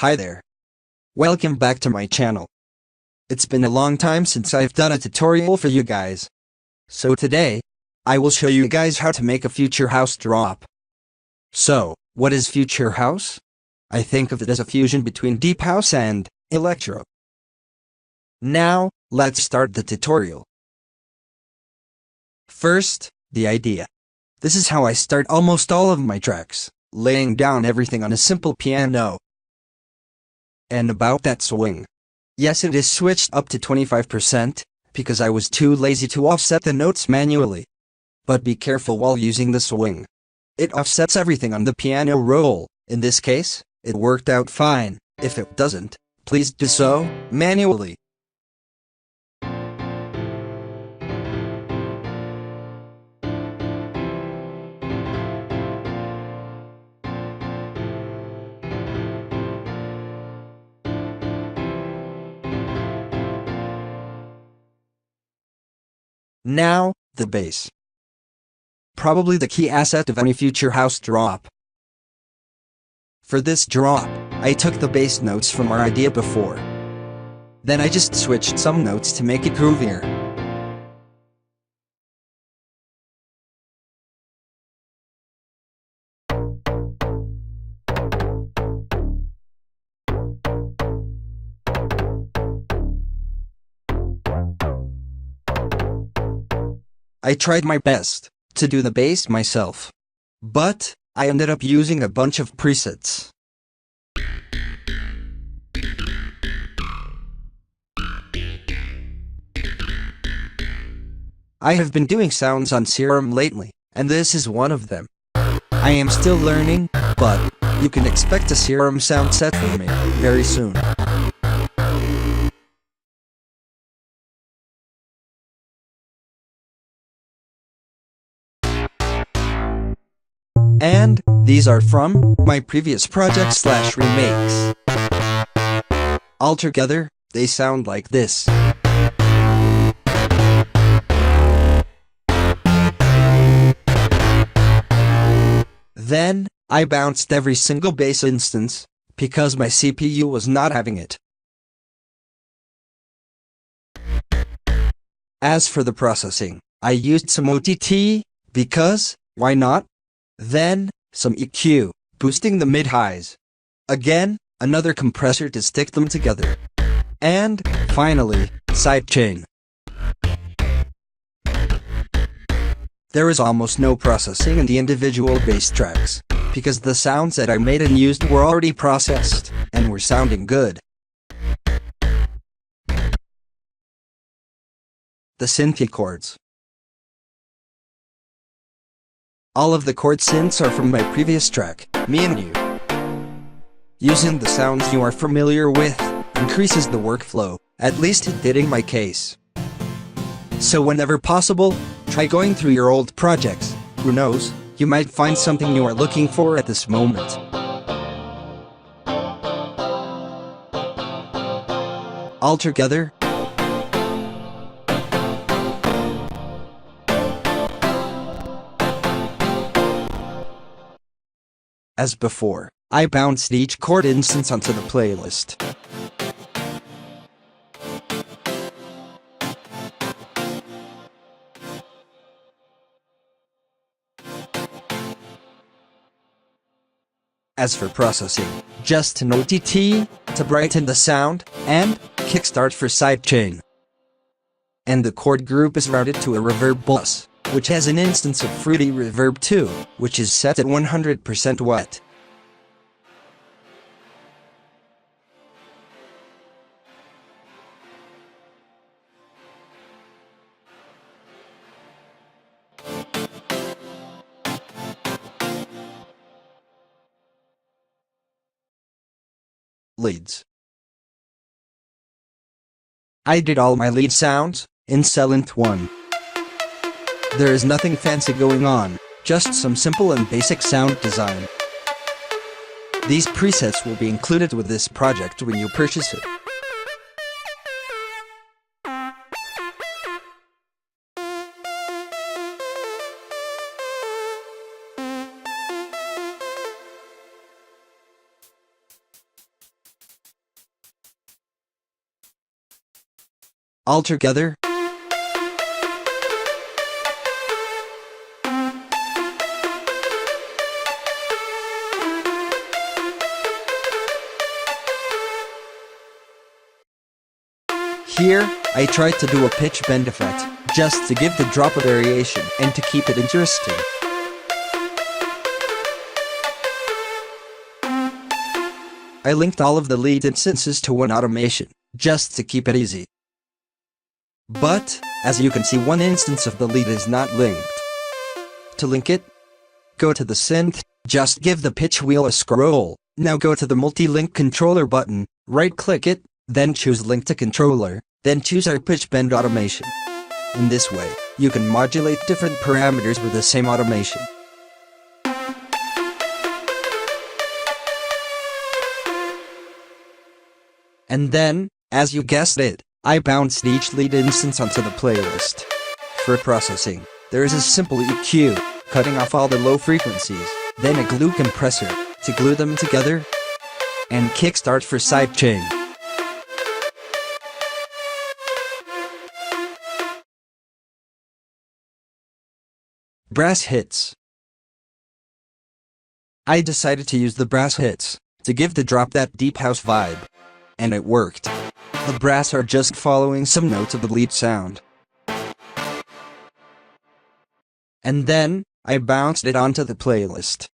Hi there. Welcome back to my channel. It's been a long time since I've done a tutorial for you guys. So today, I will show you guys how to make a future house drop. So, what is future house? I think of it as a fusion between deep house and electro. Now, let's start the tutorial. First, the idea. This is how I start almost all of my tracks, laying down everything on a simple piano. And about that swing. Yes, it is switched up to 25%, because I was too lazy to offset the notes manually. But be careful while using the swing. It offsets everything on the piano roll. In this case, it worked out fine. If it doesn't, please do so manually. Now, the bass. Probably the key asset of any future house drop. For this drop, I took the bass notes from our idea before. Then I just switched some notes to make it groovier. I tried my best to do the bass myself, but I ended up using a bunch of presets. I have been doing sounds on Serum lately, and this is one of them. I am still learning, but you can expect a Serum Soundset from me very soon. And these are from my previous project / remakes. Altogether, they sound like this. Then, I bounced every single bass instance, because my CPU was not having it. As for the processing, I used some OTT, because, why not? Then, some EQ, boosting the mid-highs. Again, another compressor to stick them together. And, finally, sidechain. There is almost no processing in the individual bass tracks, because the sounds that I made and used were already processed, and were sounding good. The synthy chords. All of the chord synths are from my previous track, Me and You. Using the sounds you are familiar with increases the workflow, at least it did in my case. So whenever possible, try going through your old projects. Who knows, you might find something you are looking for at this moment. Altogether, as before, I bounced each chord instance onto the playlist. As for processing, just an OTT to brighten the sound, and kickstart for sidechain. And the chord group is routed to a reverb bus, which has an instance of Fruity Reverb 2, which is set at 100% wet. Leads. I did all my lead sounds in Silent 1. There is nothing fancy going on, just some simple and basic sound design. These presets will be included with this project when you purchase it. all together. Here, I tried to do a pitch bend effect, just to give the drop a variation and to keep it interesting. I linked all of the lead instances to one automation, just to keep it easy. But, as you can see, one instance of the lead is not linked. To link it, go to the synth, just give the pitch wheel a scroll. Now go to the multi-link controller button, right-click it, then choose Link to Controller, then choose our pitch bend automation. In this way, you can modulate different parameters with the same automation. And then, as you guessed it, I bounced each lead instance onto the playlist. For processing, there is a simple EQ, cutting off all the low frequencies, then a glue compressor, to glue them together, and kickstart for sidechain. Brass hits. I decided to use the brass hits to give the drop that deep house vibe. And it worked. The brass are just following some notes of the lead sound. And then, I bounced it onto the playlist.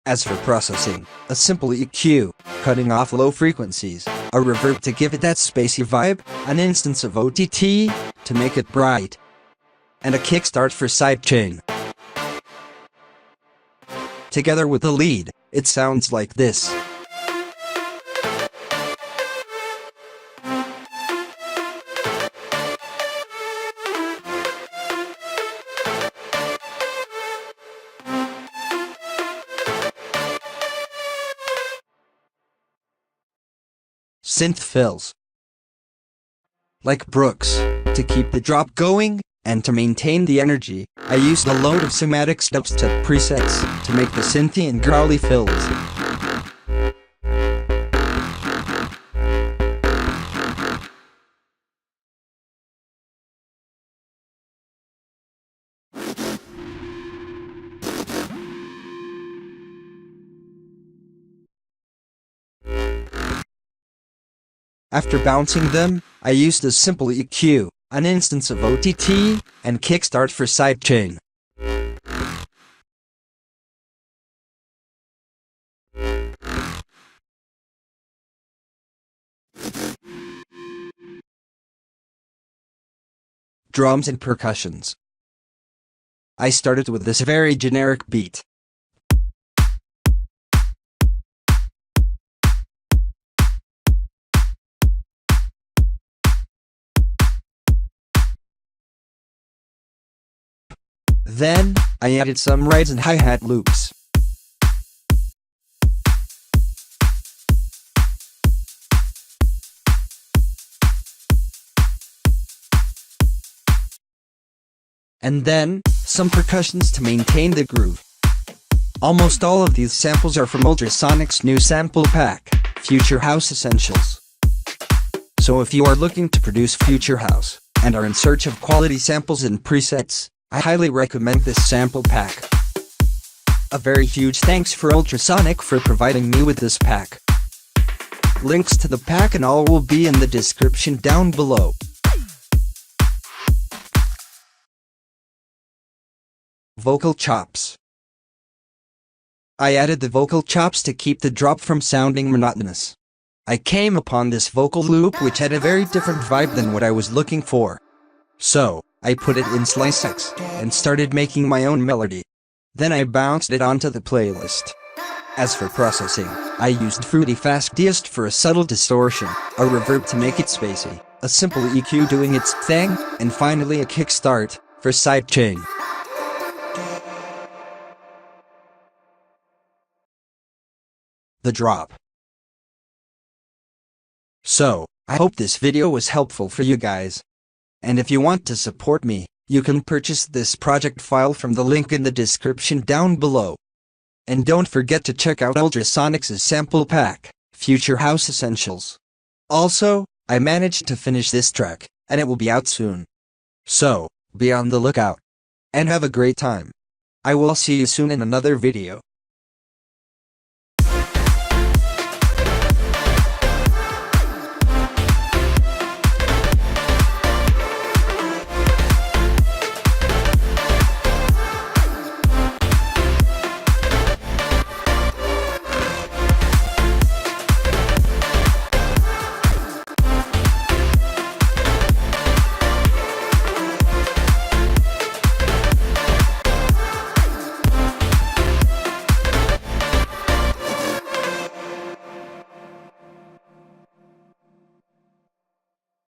As for processing, a simple EQ, cutting off low frequencies, a reverb to give it that spacey vibe, an instance of OTT, to make it bright, and a kickstart for sidechain. Together with the lead, it sounds like this. Synth fills. Like Brooks, to keep the drop going, and to maintain the energy, I used a load of somatic dubstep presets to make the synthy and growly fills. After bouncing them, I used a simple EQ, an instance of OTT, and kickstart for sidechain. Drums and percussions. I started with this very generic beat. Then, I added some rides and hi-hat loops. And then, some percussions to maintain the groove. Almost all of these samples are from Ultrasonic's new sample pack, Future House Essentials. So if you are looking to produce Future House, and are in search of quality samples and presets, I highly recommend this sample pack. A very huge thanks for Ultrasonic for providing me with this pack. Links to the pack and all will be in the description down below. Vocal chops. I added the vocal chops to keep the drop from sounding monotonous. I came upon this vocal loop which had a very different vibe than what I was looking for. So, I put it in Slice X, and started making my own melody. Then I bounced it onto the playlist. As for processing, I used Fruity Fast Dist for a subtle distortion, a reverb to make it spacey, a simple EQ doing its thing, and finally a kickstart, for sidechain. The drop. So, I hope this video was helpful for you guys. And if you want to support me, you can purchase this project file from the link in the description down below. And don't forget to check out Ultrasonic's sample pack, Future House Essentials. Also, I managed to finish this track, and it will be out soon. So, be on the lookout. And have a great time. I will see you soon in another video.